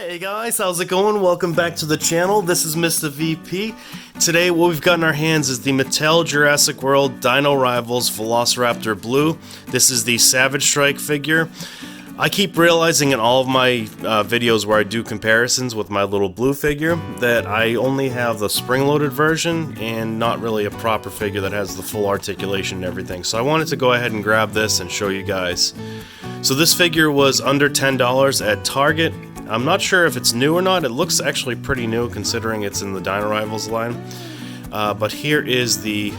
Hey guys, how's it going? Welcome back to the channel. This is Mr. VP. Today what we've got in our hands is the Mattel Jurassic World Dino Rivals VELOCIRAPTOR Blue. This is the Savage Strike figure. I keep realizing in all of my videos where I do comparisons with my little blue figure that I only have the spring-loaded version and not really a proper figure that has the full articulation and everything. So I wanted to go ahead and grab this and show you guys. So this figure was under $10 at Target. I'm not sure if it's new or not. It looks actually pretty new considering it's in the Dino Rivals line. But here is the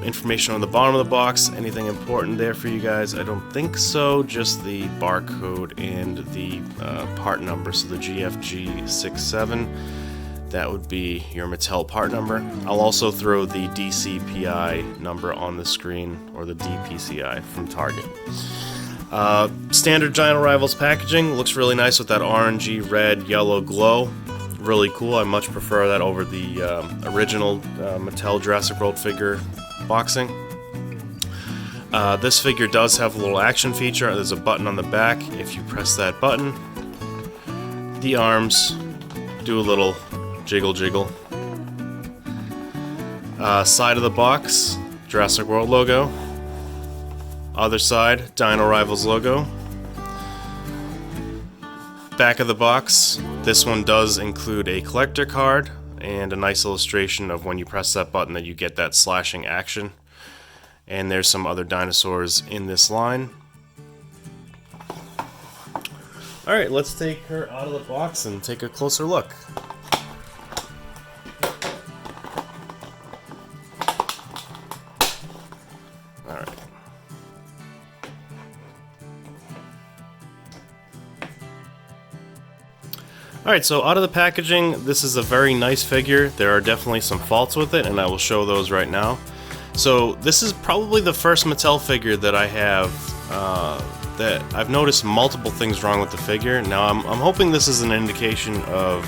information on the bottom of the box. Anything important there for you guys? I don't think so. Just the barcode and the part number. So the GFG67. That would be your Mattel part number. I'll also throw the DCPI number on the screen, or the DPCI from Target. Standard Dino Rivals packaging looks really nice with that orangey, red, yellow glow. Really cool. I much prefer that over the original Mattel Jurassic World figure boxing. This figure does have a little action feature. There's a button on the back. If you press that button, the arms do a little jiggle jiggle. Side of the box, Jurassic World logo. Other side, Dino Rivals logo. Back of the box, this one does include a collector card and a nice illustration of when you press that button that you get that slashing action. And there's some other dinosaurs in this line. Alright, let's take her out of the box and take a closer look. Alright. Alright, so out of the packaging, this is a very nice figure. There are definitely some faults with it, and I will show those right now. So this is probably the first Mattel figure that I have that I've noticed multiple things wrong with the figure. Now I'm hoping this is an indication of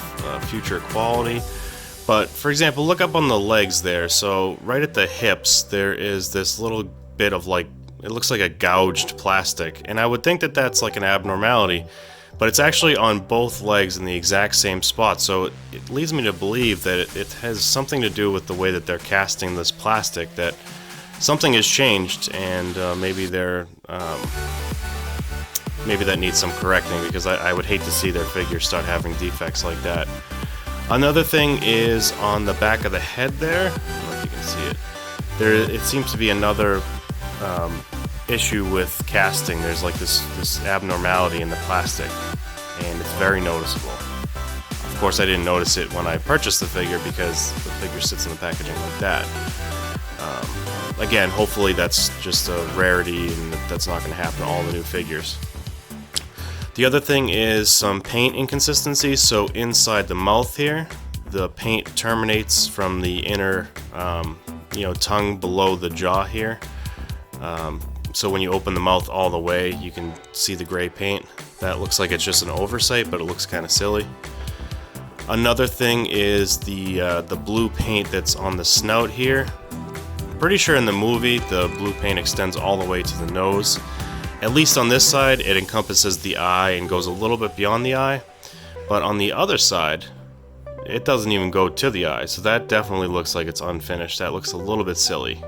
future quality, but for example, look up on the legs there. So right at the hips, there is this little bit of it looks like a gouged plastic, and I would think that that's like an abnormality. But it's actually on both legs in the exact same spot, so it leads me to believe that it has something to do with the way that they're casting this plastic, that something has changed, and maybe maybe that needs some correcting, because I would hate to see their figures start having defects like that. Another thing is on the back of the head there. I don't know if you can see it. It seems to be another issue with casting. There's like this abnormality in the plastic, and it's very noticeable. Of course, I didn't notice it when I purchased the figure because the figure sits in the packaging like that. Again, hopefully that's just a rarity and that's not going to happen to all the new figures. The other thing is some paint inconsistencies. So inside the mouth here, the paint terminates from the inner tongue below the jaw here. So when you open the mouth all the way, you can see the gray paint. That looks like it's just an oversight, but it looks kind of silly. Another thing is the blue paint that's on the snout here. I'm pretty sure in the movie the blue paint extends all the way to the nose. At least on this side, it encompasses the eye and goes a little bit beyond the eye. But on the other side, it doesn't even go to the eye. So that definitely looks like it's unfinished. That looks a little bit silly.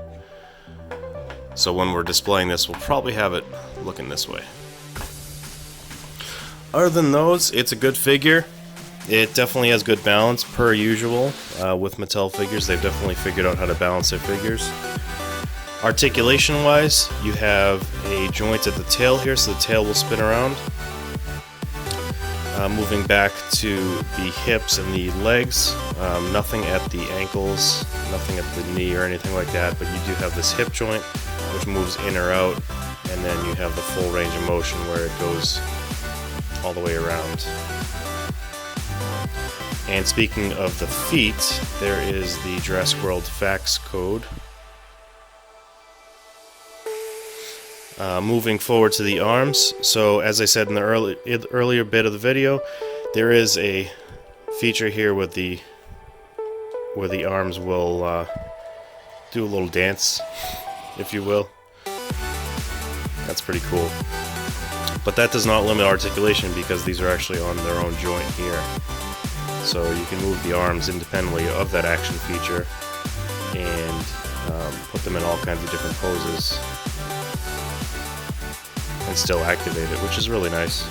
So when we're displaying this, we'll probably have it looking this way. Other than those, it's a good figure. It definitely has good balance, per usual. With Mattel figures, they've definitely figured out how to balance their figures. Articulation-wise, you have a joint at the tail here, so the tail will spin around. Moving back to the hips and the legs, nothing at the ankles, nothing at the knee or anything like that, but you do have this hip joint, which moves in or out, and then you have the full range of motion where it goes all the way around. And speaking of the feet, there is the Jurassic World fax code. Moving forward to the arms, so as I said in the earlier bit of the video, there is a feature here where the arms will do a little dance, if you will. That's pretty cool. But that does not limit articulation because these are actually on their own joint here. So you can move the arms independently of that action feature and put them in all kinds of different poses and still activate it, which is really nice.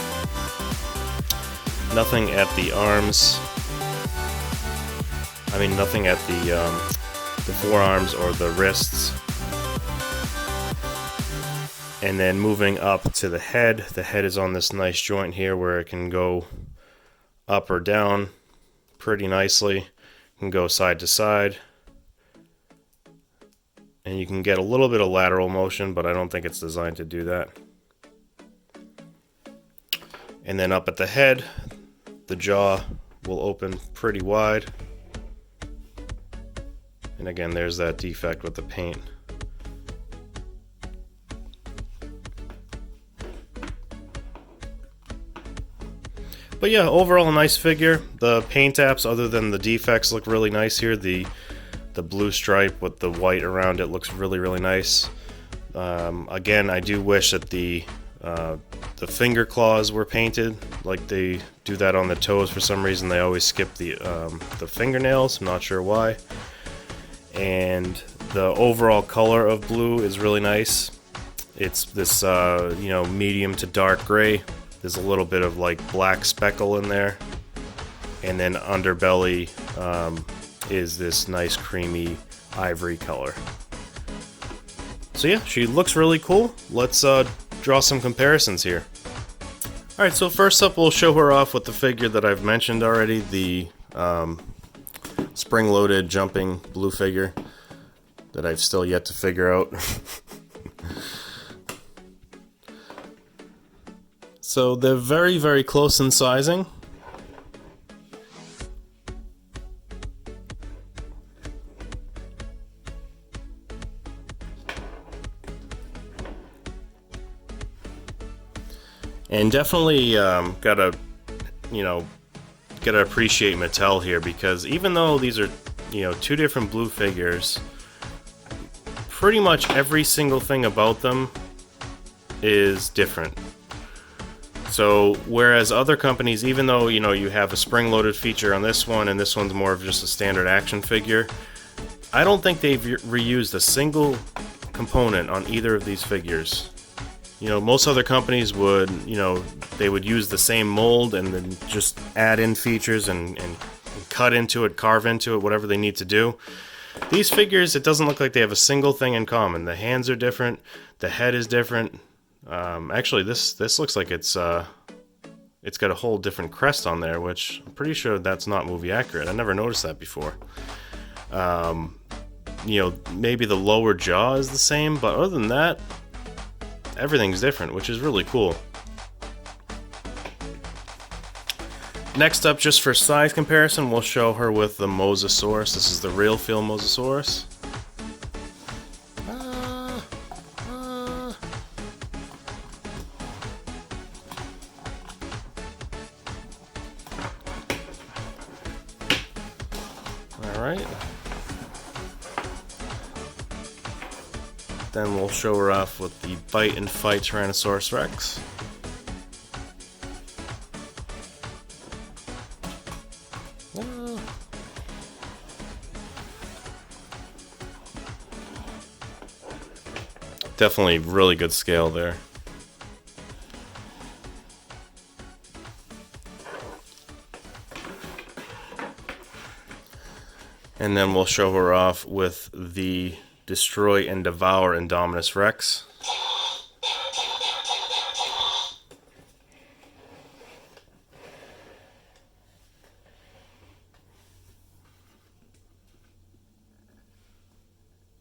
Nothing at the arms. I mean, nothing at the forearms or the wrists. And then moving up to the head is on this nice joint here where it can go up or down pretty nicely. It can go side to side. And you can get a little bit of lateral motion, but I don't think it's designed to do that. And then up at the head, the jaw will open pretty wide. And again, there's that defect with the paint. But yeah, overall a nice figure. The paint apps, other than the defects, look really nice here. The blue stripe with the white around it looks really, really nice. Again, I do wish that the finger claws were painted like they do that on the toes. For some reason, they always skip the fingernails. I'm not sure why. And the overall color of blue is really nice. It's this medium to dark gray. There's a little bit of like black speckle in there, and then underbelly is this nice creamy ivory color. So yeah, she looks really cool. Let's draw some comparisons here. Alright, so first up we'll show her off with the figure that I've mentioned already, the spring-loaded jumping blue figure that I've still yet to figure out. So they're very, very close in sizing. And definitely gotta appreciate Mattel here, because even though these are two different blue figures, pretty much every single thing about them is different. So whereas other companies, even though you have a spring-loaded feature on this one and this one's more of just a standard action figure, I don't think they've reused a single component on either of these figures. Most other companies would, they would use the same mold and then just add in features and cut into it, carve into it, whatever they need to do. These figures, it doesn't look like they have a single thing in common. The hands are different, the head is different. Actually, this looks like it's got a whole different crest on there, which I'm pretty sure that's not movie accurate. I never noticed that before. Maybe the lower jaw is the same, but other than that, everything's different, which is really cool. Next up, just for size comparison, we'll show her with the Mosasaurus. This is the real feel Mosasaurus. Alright. Then we'll show her off with the Bite and Fight Tyrannosaurus Rex. Definitely really good scale there. And then we'll show her off with the Destroy and Devour Indominus Rex.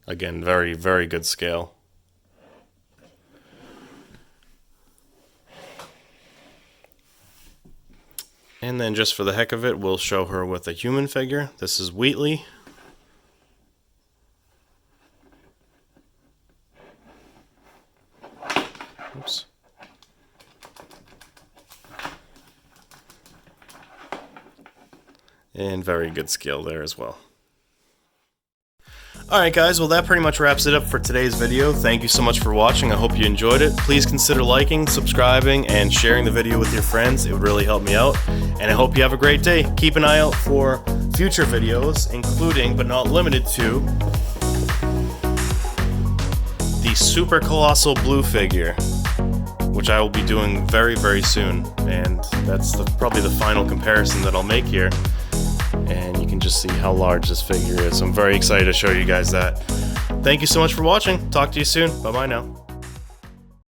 Again, very, very good scale. And then just for the heck of it, we'll show her with a human figure. This is Wheatley. Oops. And very good scale there as well. Alright guys, well that pretty much wraps it up for today's video. Thank you so much for watching. I hope you enjoyed it. Please consider liking, subscribing, and sharing the video with your friends. It would really help me out. And I hope you have a great day. Keep an eye out for future videos, including but not limited to the Super Colossal Blue figure, which I will be doing very, very soon. And that's probably the final comparison that I'll make here. And you can just see how large this figure is. I'm very excited to show you guys that. Thank you so much for watching. Talk to you soon. Bye-bye now.